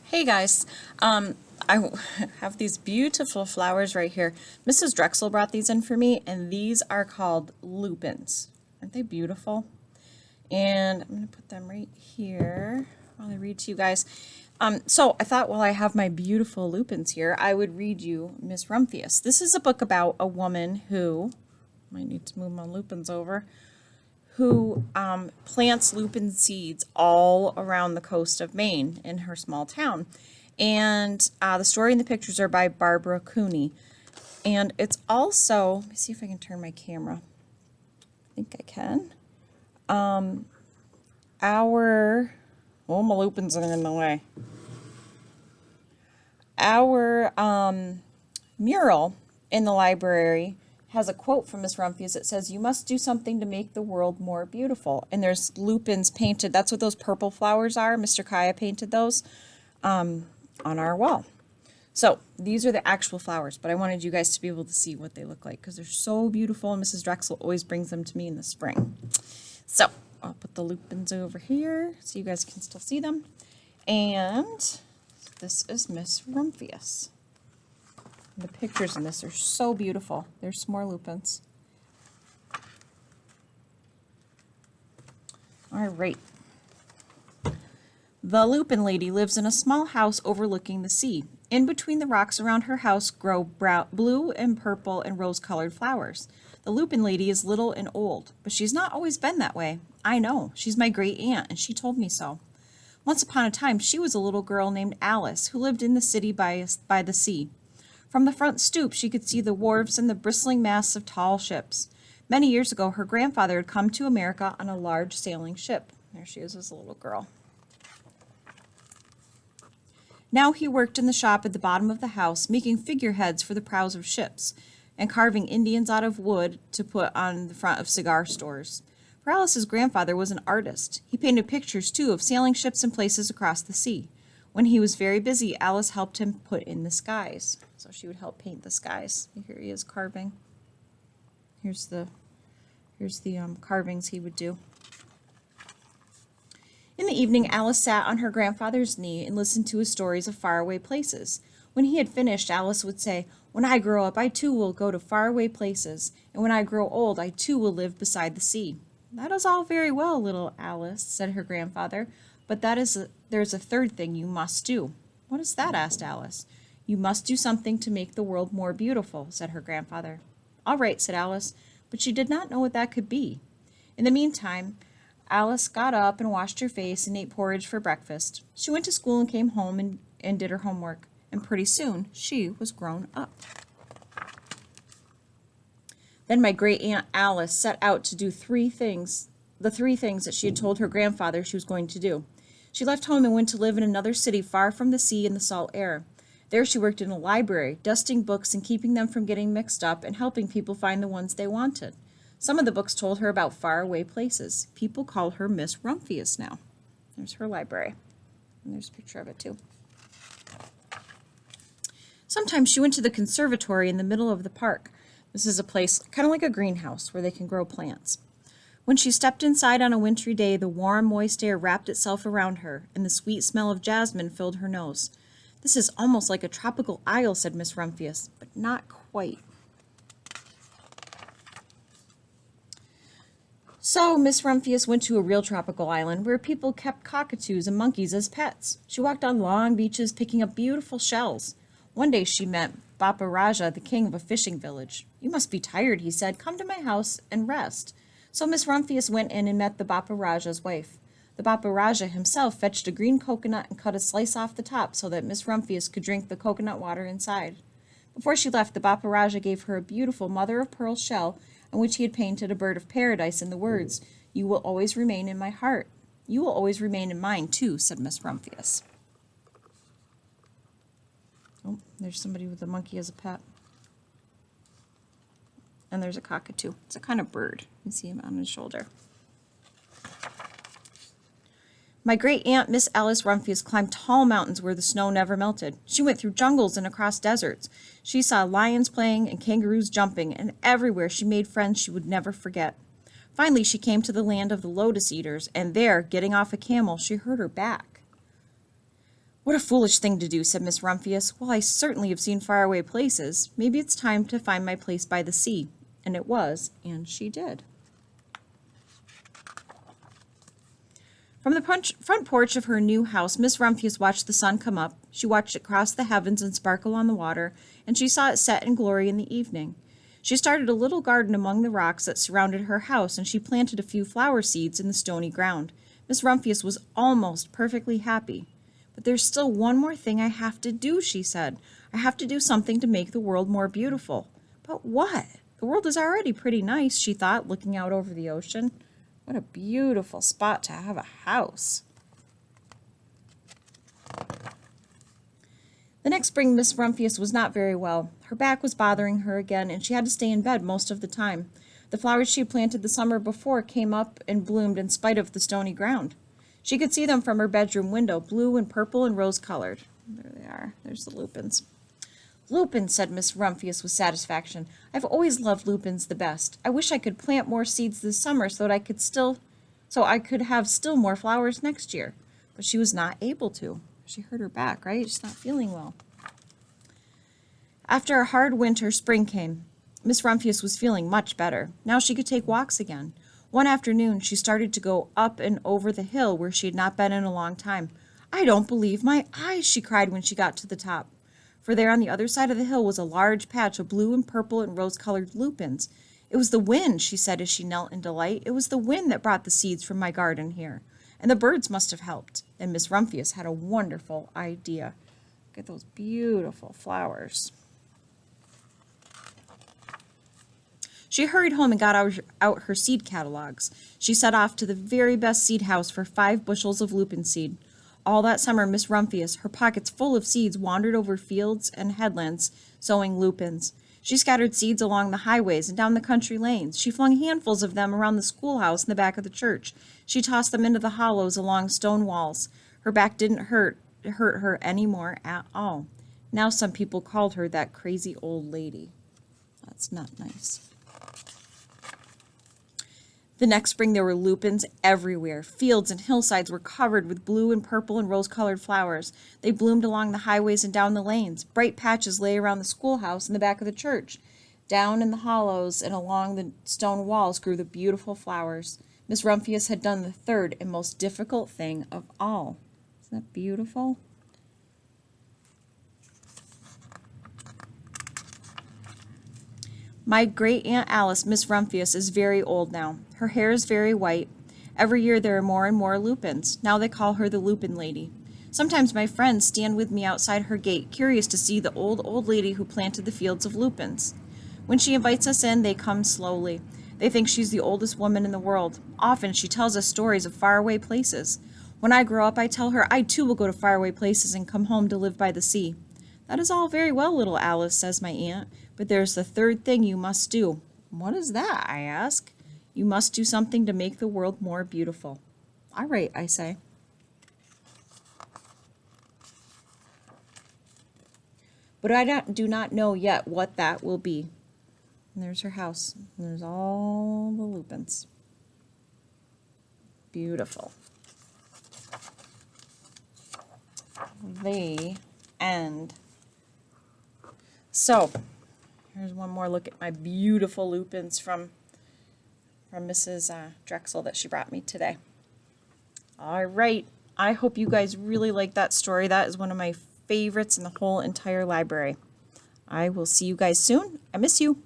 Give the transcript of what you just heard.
Hey guys, I have these beautiful flowers right here. Mrs. Drexel brought these in for me, and these are called lupins. Aren't they beautiful? And I'm going to put them right here while I read to you guys. So I thought while I have my beautiful lupins here, I would read you Miss Rumphius. This is a book about a woman who, I might need to move my lupins over, who plants lupin seeds all around the coast of Maine in her small town. And the story and the pictures are by Barbara Cooney. And it's also, let me see if I can turn my camera. I think I can. My lupins are in the way. Our mural in the library has a quote from Miss Rumphius. It says, "You must do something to make the world more beautiful." And there's lupins painted. That's what those purple flowers are. Mr. Kaya painted those on our wall. So these are the actual flowers, but I wanted you guys to be able to see what they look like because they're so beautiful, and Mrs. Drexel always brings them to me in the spring. So I'll put the lupins over here so you guys can still see them. And this is Miss Rumphius. The pictures in this are so beautiful. There's some more lupins. All right. The Lupin Lady lives in a small house overlooking the sea. In between the rocks around her house grow blue and purple and rose-colored flowers. The Lupin Lady is little and old, but she's not always been that way. I know. She's my great aunt, and she told me so. Once upon a time, she was a little girl named Alice who lived in the city by the sea. From the front stoop, she could see the wharves and the bristling masts of tall ships. Many years ago, her grandfather had come to America on a large sailing ship. There she is as a little girl. Now he worked in the shop at the bottom of the house, making figureheads for the prows of ships and carving Indians out of wood to put on the front of cigar stores. For Alice's grandfather was an artist. He painted pictures, too, of sailing ships and places across the sea. When he was very busy, Alice helped him put in the skies. So she would help paint the skies. Here he is carving. Here's the carvings he would do. In the evening, Alice sat on her grandfather's knee and listened to his stories of faraway places. When he had finished, Alice would say, "When I grow up, I too will go to faraway places, and when I grow old, I too will live beside the sea." "That is all very well, little Alice," said her grandfather, "but there's a third thing you must do." "What is that?" asked Alice. "You must do something to make the world more beautiful," said her grandfather. "All right," said Alice, but she did not know what that could be. In the meantime, Alice got up and washed her face and ate porridge for breakfast. She went to school and came home and did her homework, and pretty soon she was grown up. Then my great aunt Alice set out to do the three things that she had told her grandfather she was going to do. She left home and went to live in another city far from the sea and the salt air. There she worked in a library, dusting books and keeping them from getting mixed up and helping people find the ones they wanted. Some of the books told her about faraway places. People call her Miss Rumphius now. There's her library. And there's a picture of it too. Sometimes she went to the conservatory in the middle of the park. This is a place kind of like a greenhouse where they can grow plants. When she stepped inside on a wintry day, the warm, moist air wrapped itself around her, and the sweet smell of jasmine filled her nose. "This is almost like a tropical isle," said Miss Rumphius, "but not quite." So Miss Rumphius went to a real tropical island where people kept cockatoos and monkeys as pets. She walked on long beaches picking up beautiful shells. One day she met Bapa Raja, the king of a fishing village. "You must be tired," he said. "Come to my house and rest." So Miss Rumphius went in and met the Bapa Raja's wife. The Bapa Raja himself fetched a green coconut and cut a slice off the top so that Miss Rumphius could drink the coconut water inside. Before she left, the Bapa Raja gave her a beautiful mother-of-pearl shell on which he had painted a bird of paradise and the words, "You will always remain in my heart." "You will always remain in mine, too," said Miss Rumphius. Oh, there's somebody with a monkey as a pet. And there's a cockatoo. It's a kind of bird. You can see him on his shoulder. My great aunt, Miss Alice Rumphius, climbed tall mountains where the snow never melted. She went through jungles and across deserts. She saw lions playing and kangaroos jumping, and everywhere she made friends she would never forget. Finally, she came to the land of the lotus eaters, and there, getting off a camel, she hurt her back. What a foolish thing to do, said Miss Rumphius. Well, I certainly have seen faraway places. Maybe it's time to find my place by the sea. And it was, and she did. From the front porch of her new house, Miss Rumphius watched the sun come up. She watched it cross the heavens and sparkle on the water, and she saw it set in glory in the evening. She started a little garden among the rocks that surrounded her house, and she planted a few flower seeds in the stony ground. Miss Rumphius was almost perfectly happy. But there's still one more thing I have to do, she said. I have to do something to make the world more beautiful. But what? The world is already pretty nice, she thought, looking out over the ocean. What a beautiful spot to have a house. The next spring, Miss Rumphius was not very well. Her back was bothering her again, and she had to stay in bed most of the time. The flowers she had planted the summer before came up and bloomed in spite of the stony ground. She could see them from her bedroom window, blue and purple and rose-colored. There they are. There's the lupins. Lupins, said Miss Rumphius with satisfaction. I've always loved lupins the best. I wish I could plant more seeds this summer so I could have still more flowers next year. But she was not able to. She hurt her back, right? She's not feeling well. After a hard winter, spring came. Miss Rumphius was feeling much better. Now she could take walks again. One afternoon, she started to go up and over the hill where she had not been in a long time. I don't believe my eyes, she cried when she got to the top. For there on the other side of the hill was a large patch of blue and purple and rose-colored lupins. It was the wind, she said as she knelt in delight. It was the wind that brought the seeds from my garden here. And the birds must have helped. And Miss Rumphius had a wonderful idea. Look at those beautiful flowers. She hurried home and got out her seed catalogs. She set off to the very best seed house for 5 bushels of lupin seed. All that summer, Miss Rumphius, her pockets full of seeds, wandered over fields and headlands, sowing lupins. She scattered seeds along the highways and down the country lanes. She flung handfuls of them around the schoolhouse and the back of the church. She tossed them into the hollows along stone walls. Her back didn't hurt her any more at all. Now some people called her that crazy old lady. That's not nice. The next spring there were lupins everywhere. Fields and hillsides were covered with blue and purple and rose-colored flowers. They bloomed along the highways and down the lanes. Bright patches lay around the schoolhouse and the back of the church. Down in the hollows and along the stone walls grew the beautiful flowers. Miss Rumphius had done the third and most difficult thing of all. Isn't that beautiful? My great-aunt Alice, Miss Rumphius, is very old now. Her hair is very white. Every year there are more and more lupins. Now they call her the Lupin Lady. Sometimes my friends stand with me outside her gate, curious to see the old lady who planted the fields of lupins. When she invites us in, they come slowly. They think she's the oldest woman in the world. Often she tells us stories of faraway places. When I grow up, I tell her I too will go to faraway places and come home to live by the sea. That is all very well, little Alice, says my aunt, but there's the third thing you must do. What is that? I ask. You must do something to make the world more beautiful. All right, I say. But I do not know yet what that will be. And there's her house. And there's all the lupins. Beautiful. The end. So, here's one more look at my beautiful lupins from Mrs. Drexel that she brought me today. All right. I hope you guys really like that story. That is one of my favorites in the whole entire library. I will see you guys soon. I miss you.